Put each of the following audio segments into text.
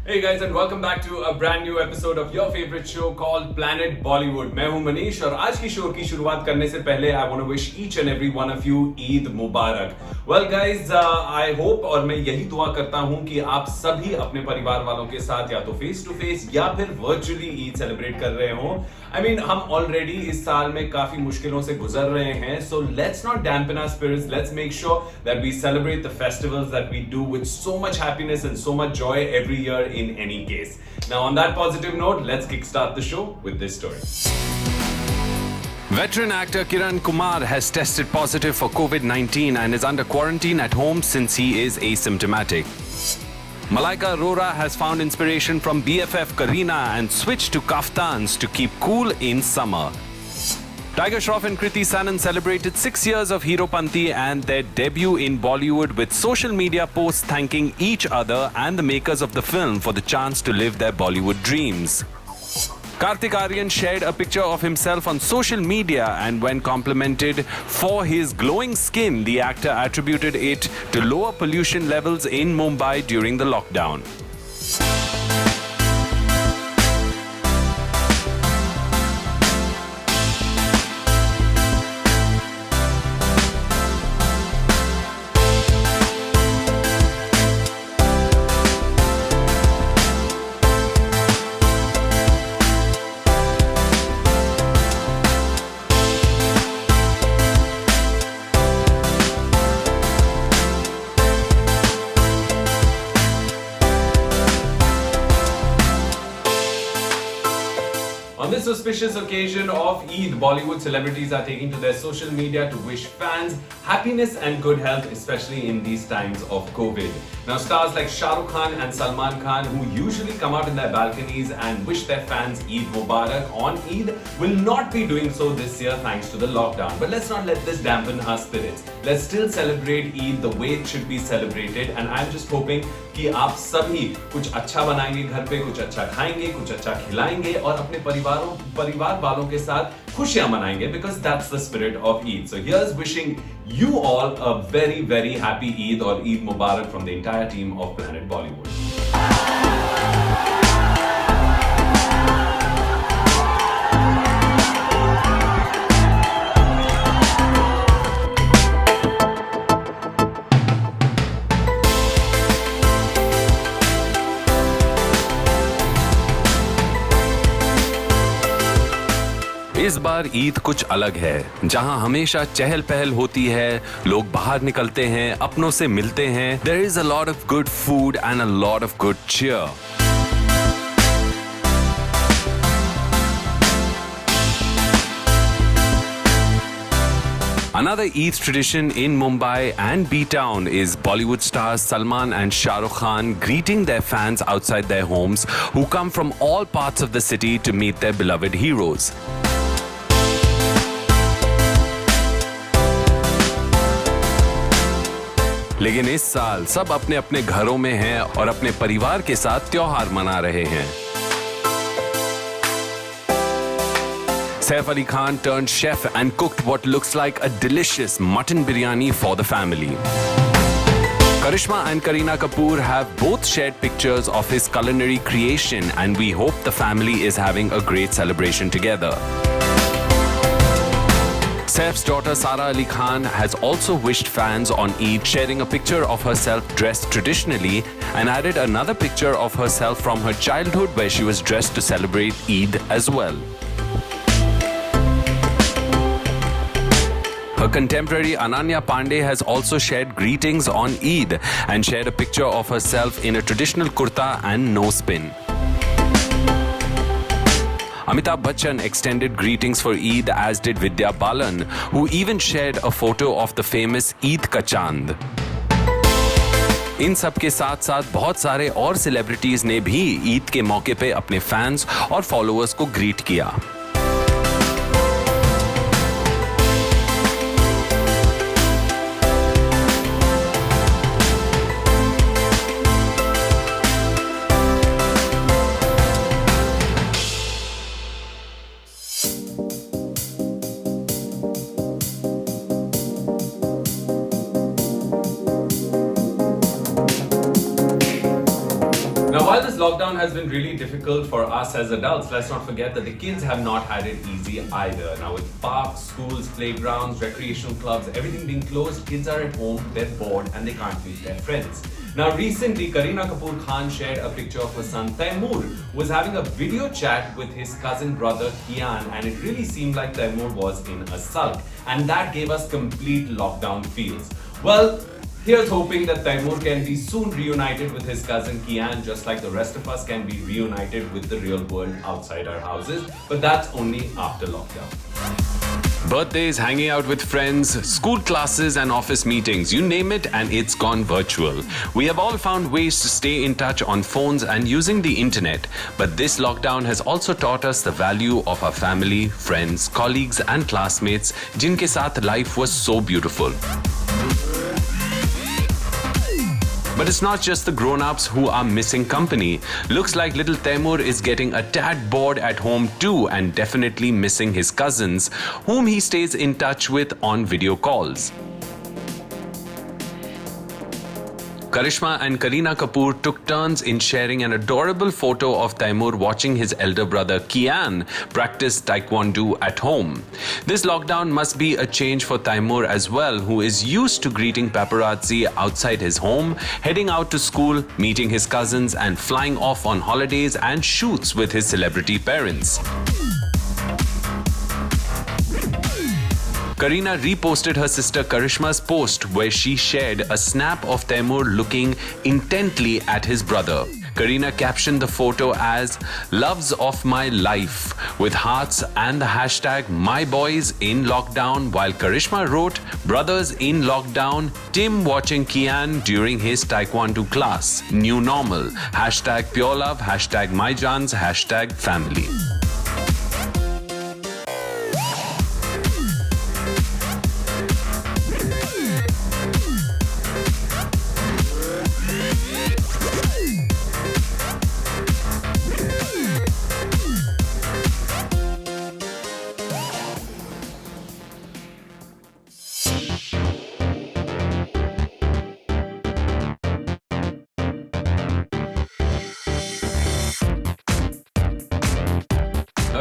Hey guys and welcome back to a brand new episode of your favorite show called Planet Bollywood. मैं हूं मनीष और आज की show की शुरुआत करने से पहले I want to wish each and every one of you Eid Mubarak. Well guys, I hope और मैं यही दुआ करता हूं कि आप सभी अपने परिवार वालों के साथ या तो फेस टू फेस या फिर वर्चुअली ईद सेलिब्रेट कर रहे हो. I mean हम ऑलरेडी इस साल में काफी मुश्किलों से गुजर रहे हैं. So let's not dampen our spirits. Let's make sure that we celebrate the festivals that we do with so much happiness and so much joy every year in any case. Now on that positive note, let's kickstart the show with this story. Veteran actor Kiran Kumar has tested positive for COVID-19 and is under quarantine at home since he is asymptomatic. Malaika Arora has found inspiration from BFF Kareena and switched to kaftans to keep cool in summer. Tiger Shroff and Kriti Sanon celebrated 6 years of Heropanti and their debut in Bollywood with social media posts thanking each other and the makers of the film for the chance to live their Bollywood dreams. Kartik Aaryan shared a picture of himself on social media and when complimented for his glowing skin, the actor attributed it to lower pollution levels in Mumbai during the lockdown. On this auspicious occasion of Eid, Bollywood celebrities are taking to their social media to wish fans happiness and good health, especially in these times of COVID. Now, stars like Shah Rukh Khan and Salman Khan, who usually come out in their balconies and wish their fans Eid Mubarak on Eid, will not be doing so this year thanks to the lockdown. But let's not let this dampen our spirits. Let's still celebrate Eid the way it should be celebrated, and I'm just hoping कि आप सभी कुछ अच्छा बनाएंगे घर पे, कुछ अच्छा खाएंगे, कुछ अच्छा खिलाएंगे और अपने परिवार वालों के साथ खुशियां मनाएंगे because that's the spirit of Eid. So here's wishing you all a very very happy Eid or Eid Mubarak from the entire team of Planet Bollywood. इस बार ईद कुछ अलग है जहां हमेशा चहल पहल होती है, लोग बाहर निकलते हैं, अपनों से मिलते हैं. There is a lot of good food and a lot of good cheer. Another Eid tradition in Mumbai and B-Town is Bollywood stars Salman and Shah Rukh Khan greeting their fans outside their homes who come from all parts of the city to meet their beloved heroes. लेकिन इस साल सब अपने अपने घरों में हैं और अपने परिवार के साथ त्योहार मना रहे हैं. Saif Ali Khan turned chef and cooked what looks like a delicious mutton biryani for the family. Karishma and Kareena Kapoor have both shared pictures of his culinary creation and we hope the family is having a great celebration together. Saif's daughter Sara Ali Khan has also wished fans on Eid, sharing a picture of herself dressed traditionally and added another picture of herself from her childhood where she was dressed to celebrate Eid as well. Her contemporary Ananya Pandey has also shared greetings on Eid and shared a picture of herself in a traditional kurta and nose pin. Amitabh Bachchan extended greetings for Eid as did Vidya Balan, who even shared a photo of the famous Eid Ka Chand. इन सब के साथ साथ बहुत सारे और celebrities ने भी ईद के मौके पे अपने फैंस और फॉलोअर्स को ग्रीट किया. while this lockdown has been really difficult for us as adults, let's not forget that the kids have not had it easy either. Now, with parks, schools, playgrounds, recreational clubs, everything being closed, kids are at home, they're bored, and they can't meet their friends. Now, recently, Kareena Kapoor Khan shared a picture of her son Taimur, who was having a video chat with his cousin brother Kian, and it really seemed like Taimur was in a sulk, and that gave us complete lockdown feels. Well, here's hoping that Taimur can be soon reunited with his cousin Kian, just like the rest of us can be reunited with the real world outside our houses, but that's only after lockdown. Birthdays, hanging out with friends, school classes and office meetings, you name it, and it's gone virtual. We have all found ways to stay in touch on phones and using the internet. But this lockdown has also taught us the value of our family, friends, colleagues and classmates, jinke saath life was so beautiful. But it's not just the grown-ups who are missing company. Looks like little Taimur is getting a tad bored at home too, and definitely missing his cousins, whom he stays in touch with on video calls. Karishma and Kareena Kapoor took turns in sharing an adorable photo of Taimur watching his elder brother Kian practice taekwondo at home. This lockdown must be a change for Taimur as well, who is used to greeting paparazzi outside his home, heading out to school, meeting his cousins and flying off on holidays and shoots with his celebrity parents. Kareena reposted her sister Karishma's post where she shared a snap of Taimur looking intently at his brother. Kareena captioned the photo as "Loves of my life" with hearts and the hashtag #MyBoysInLockdown, while Karishma wrote "Brothers in lockdown, Tim watching Kian during his taekwondo class, new normal, #Pure Love, #MyJans, #family."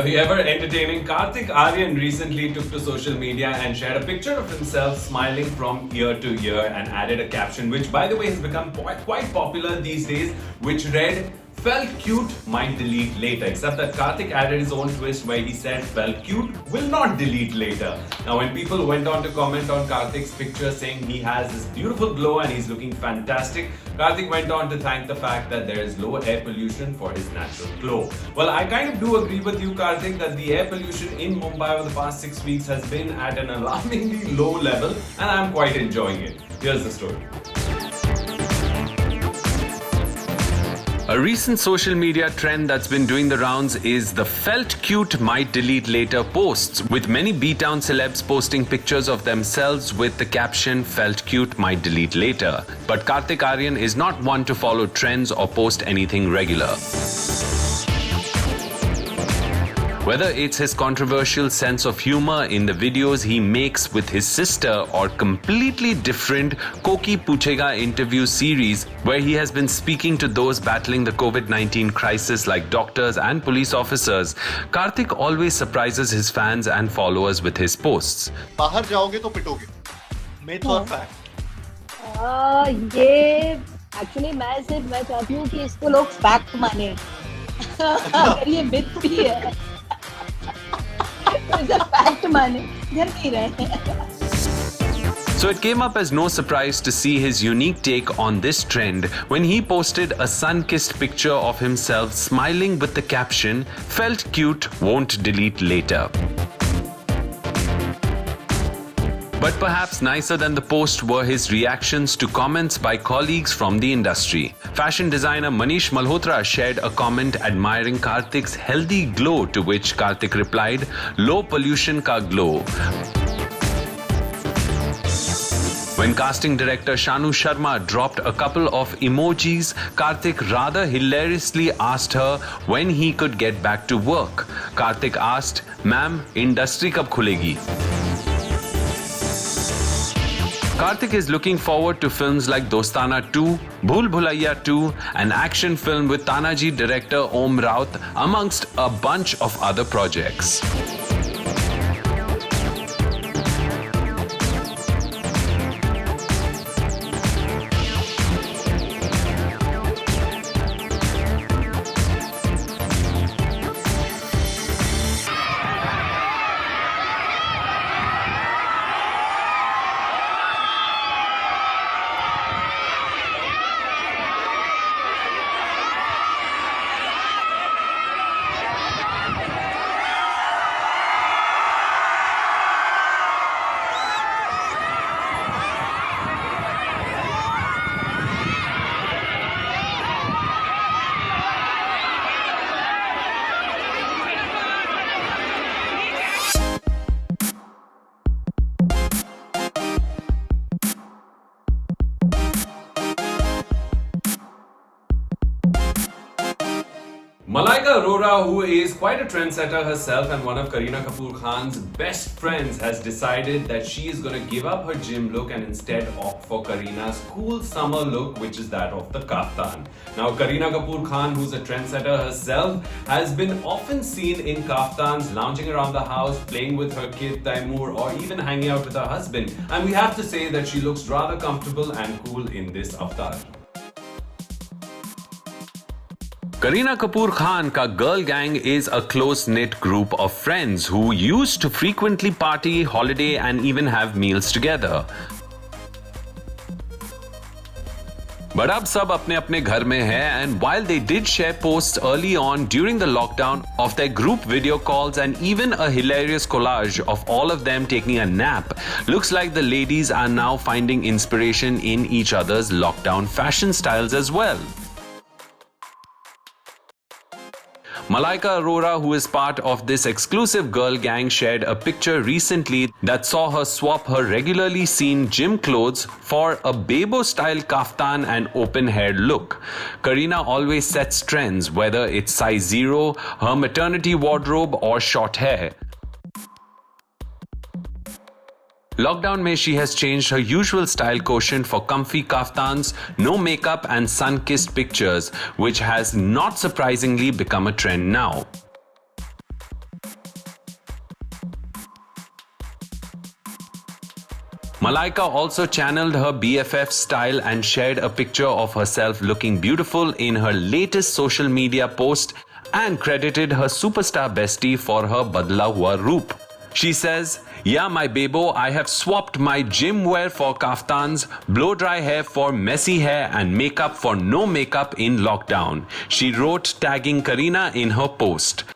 The ever entertaining Kartik Aaryan recently took to social media and shared a picture of himself smiling from ear to ear and added a caption, which by the way has become quite popular these days, which read, "Felt cute, might delete later," except that Kartik added his own twist where he said, "Felt cute, will not delete later." Now, when people went on to comment on Kartik's picture saying he has this beautiful glow and he's looking fantastic, Kartik went on to thank the fact that there is low air pollution for his natural glow. Well, I kind of do agree with you, Kartik, that the air pollution in Mumbai over the past 6 weeks has been at an alarmingly low level, and I'm quite enjoying it. Here's the story. A recent social media trend that's been doing the rounds is the "felt cute, might delete later" posts, with many B-Town celebs posting pictures of themselves with the caption "felt cute, might delete later." But Kartik Aaryan is not one to follow trends or post anything regular. Whether it's his controversial sense of humor in the videos he makes with his sister or completely different Koki Puchega interview series where he has been speaking to those battling the COVID-19 crisis like doctors and police officers, Kartik always surprises his fans and followers with his posts. बाहर जाओगे तो पिटोगे, myth or fact? ये actually मैं चाहती हूँ कि इसको लोग फैक्ट माने। अगर ये मिथ भी है तो इसे फैक्ट माने, घर नहीं रहे। So it came up as no surprise to see his unique take on this trend when he posted a sun-kissed picture of himself smiling with the caption, "Felt cute, won't delete later." But perhaps nicer than the post were his reactions to comments by colleagues from the industry. Fashion designer Manish Malhotra shared a comment admiring Kartik's healthy glow, to which Kartik replied, "Low pollution ka glow." When casting director Shanu Sharma dropped a couple of emojis, Kartik rather hilariously asked her when he could get back to work. Kartik asked, "Ma'am, industry kab khulegi?" Karthik is looking forward to films like Dostana 2, Bhool Bhulaiya 2, an action film with Tanaji director Om Raut, amongst a bunch of other projects. Malaika Arora, who is quite a trendsetter herself and one of Kareena Kapoor Khan's best friends, has decided that she is going to give up her gym look and instead opt for Kareena's cool summer look, which is that of the kaftan. Now, Kareena Kapoor Khan, who's a trendsetter herself, has been often seen in kaftans, lounging around the house, playing with her kid Taimur, or even hanging out with her husband. And we have to say that she looks rather comfortable and cool in this avatar. Kareena Kapoor Khan ka girl gang is a close-knit group of friends who used to frequently party, holiday and even have meals together. But अब सब अपने अपने घर में है, and while they did share posts early on during the lockdown of their group video calls and even a hilarious collage of all of them taking a nap, looks like the ladies are now finding inspiration in each other's lockdown fashion styles as well. Malaika Arora, who is part of this exclusive girl gang, shared a picture recently that saw her swap her regularly seen gym clothes for a Bebo-style kaftan and open-hair look. Kareena always sets trends, whether it's size 0, her maternity wardrobe or short hair. Lockdown mein she has changed her usual style quotient for comfy kaftans, no makeup and sun-kissed pictures, which has not surprisingly become a trend now. Malaika also channeled her BFF style and shared a picture of herself looking beautiful in her latest social media post and credited her superstar bestie for her badla hua roop. She says, "Yeah, my bebo, I have swapped my gym wear for kaftans, blow dry hair for messy hair and makeup for no makeup in lockdown." She wrote, tagging Kareena in her post.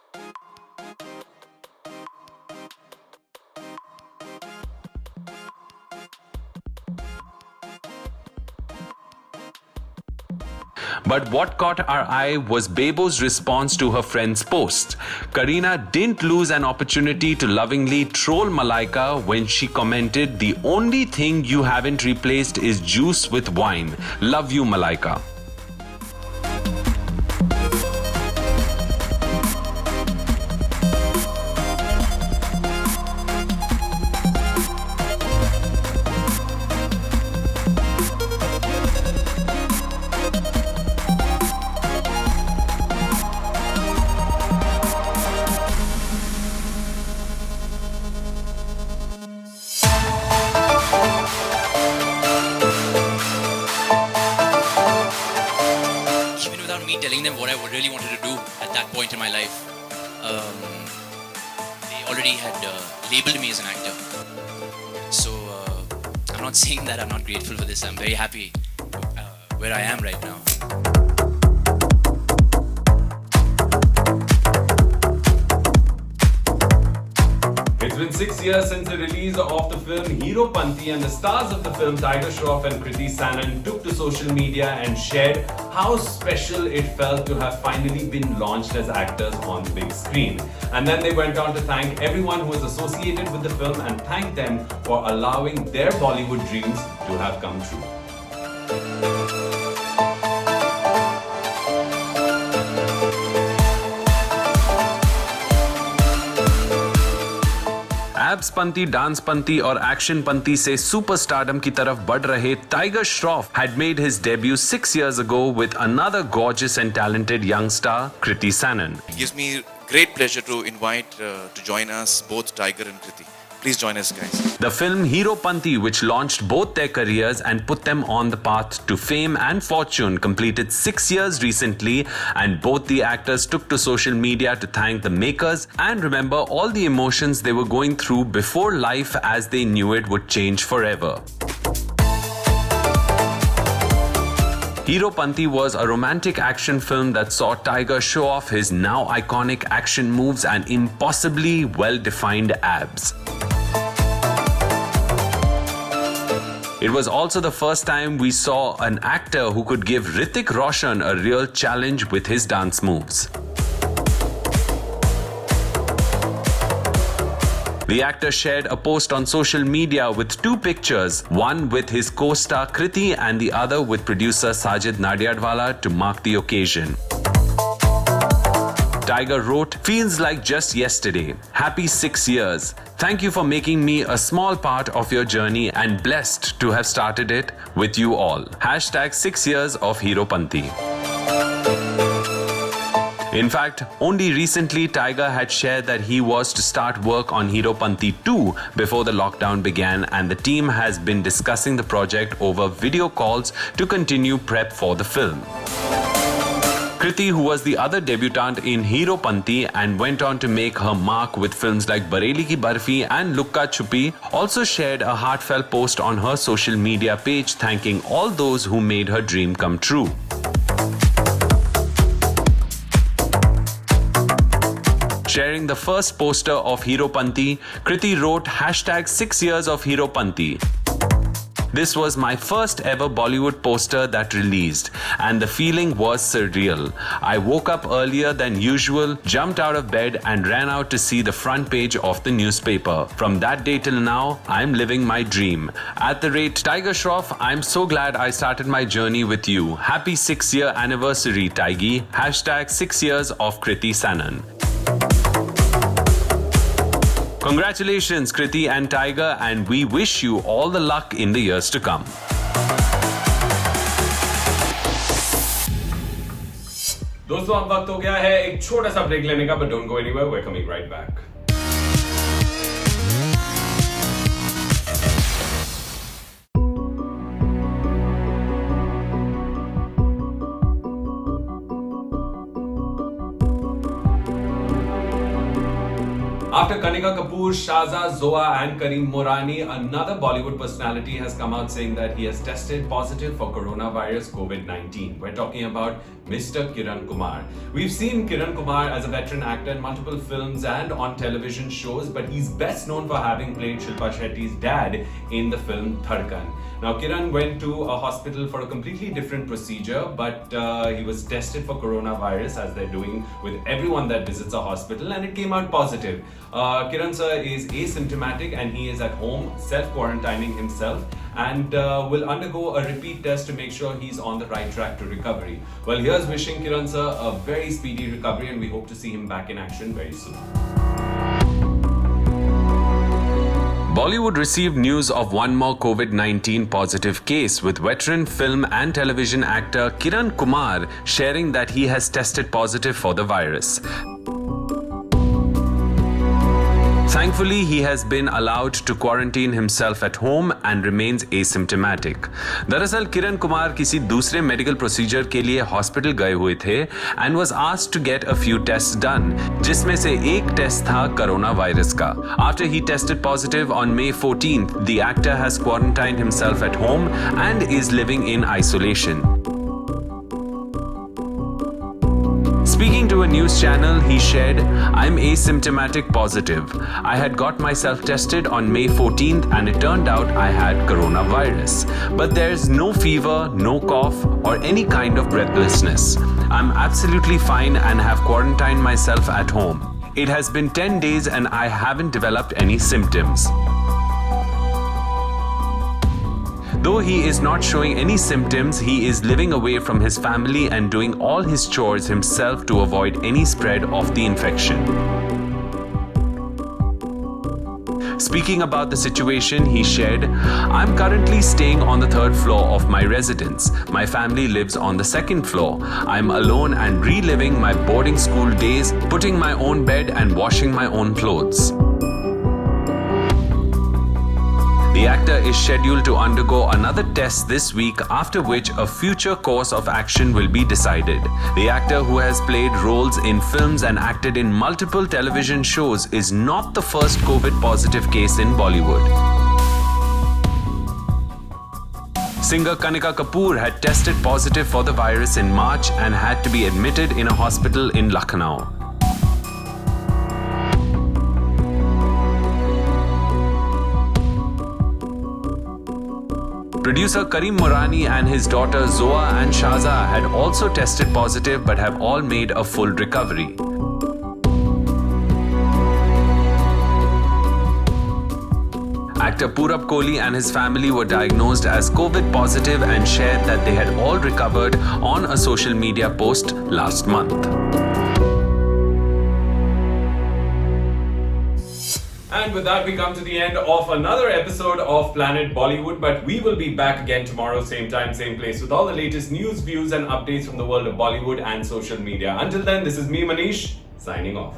But what caught our eye was Bebo's response to her friend's post. Kareena didn't lose an opportunity to lovingly troll Malaika when she commented, "The only thing you haven't replaced is juice with wine. Love you, Malaika." Telling them what I really wanted to do at that point in my life. They already had labeled me as an actor. So I'm not saying that I'm not grateful for this. I'm very happy where I am right now. It's been 6 years since the release of the film Hero Panti, and the stars of the film, Tiger Shroff and Kriti Sanon, took to social media and shared how special it felt to have finally been launched as actors on the big screen. And then they went on to thank everyone who was associated with the film and thank them for allowing their Bollywood dreams to have come true. Abs पंती, dance पंती और action पंती से superstardom की तरफ बढ़ रहे Tiger Shroff had made his debut 6 years ago with another gorgeous and talented young star, Kriti Sanon. It gives me great pleasure to invite to join us both Tiger and Kriti. Please join us, guys. The film Hero Panti, which launched both their careers and put them on the path to fame and fortune, completed 6 years recently, and both the actors took to social media to thank the makers and remember all the emotions they were going through before life as they knew it would change forever. Hero Panti was a romantic action film that saw Tiger show off his now iconic action moves and impossibly well-defined abs. It was also the first time we saw an actor who could give Hrithik Roshan a real challenge with his dance moves. The actor shared a post on social media with 2 pictures, one with his co-star Kriti and the other with producer Sajid Nadiadwala to mark the occasion. Tiger wrote, "Feels like just yesterday. Happy 6 years. Thank you for making me a small part of your journey and blessed to have started it with you all. Hashtag 6 years of Hero Panti." In fact, only recently Tiger had shared that he was to start work on Hero Panti 2 before the lockdown began, and the team has been discussing the project over video calls to continue prep for the film. Kriti, who was the other debutant in Hero Panti and went on to make her mark with films like Bareli Ki Barfi and Lukka Chupi, also shared a heartfelt post on her social media page thanking all those who made her dream come true. Sharing the first poster of Hero Panti, Kriti wrote hashtag 6 years of Hero Panti. This was my first ever Bollywood poster that released, and the feeling was surreal. I woke up earlier than usual, jumped out of bed and ran out to see the front page of the newspaper. From that day till now, I'm living my dream. At the rate Tiger Shroff, I'm so glad I started my journey with you. Happy 6-year anniversary, Taigi. Hashtag 6 years of Kriti Sanon. Congratulations, Kriti and Tiger, and we wish you all the luck in the years to come. दोस्तों अब वक्त हो गया है एक छोटा सा break लेने का, but don't go anywhere, we're coming right back. After Kanika Kapoor, Shaza Zoa and Kareem Morani, another Bollywood personality has come out saying that he has tested positive for coronavirus COVID-19. We're talking about Mr. Kiran Kumar. We've seen Kiran Kumar as a veteran actor in multiple films and on television shows, but he's best known for having played Shilpa Shetty's dad in the film Dhadkan. Now, Kiran went to a hospital for a completely different procedure, but he was tested for coronavirus, as they're doing with everyone that visits a hospital, and it came out positive. Kiran sir is asymptomatic and he is at home self-quarantining himself and will undergo a repeat test to make sure he's on the right track to recovery. Well, here's wishing Kiran sir a very speedy recovery, and we hope to see him back in action very soon. Bollywood received news of one more COVID-19 positive case, with veteran film and television actor Kiran Kumar sharing that he has tested positive for the virus. Thankfully, he has been allowed to quarantine himself at home and remains asymptomatic. दरअसल किरण कुमार किसी दूसरे medical procedure के लिए hospital गए हुए थे and was asked to get a few tests done, जिसमें से एक टेस्ट था कोरोना वायरस का. After he tested positive on May 14th, the actor has quarantined himself at home and is living in isolation. Speaking to a news channel, he shared, "I'm asymptomatic positive. I had got myself tested on May 14th and it turned out I had coronavirus. But there's no fever, no cough, or any kind of breathlessness. I'm absolutely fine and have quarantined myself at home. It has been 10 days and I haven't developed any symptoms." Though he is not showing any symptoms, he is living away from his family and doing all his chores himself to avoid any spread of the infection. Speaking about the situation, he shared, "I'm currently staying on the 3rd floor of my residence. My family lives on the 2nd floor. I'm alone and reliving my boarding school days, putting my own bed and washing my own clothes." The actor is scheduled to undergo another test this week, after which a future course of action will be decided. The actor, who has played roles in films and acted in multiple television shows, is not the first COVID-positive case in Bollywood. Singer Kanika Kapoor had tested positive for the virus in March and had to be admitted in a hospital in Lucknow. Producer Karim Morani and his daughter Zoa and Shaza had also tested positive but have all made a full recovery. Actor Purab Kohli and his family were diagnosed as COVID positive and shared that they had all recovered on a social media post last month. And with that, we come to the end of another episode of Planet Bollywood. But we will be back again tomorrow, same time, same place, with all the latest news, views, and updates from the world of Bollywood and social media. Until then, this is me, Manish, signing off.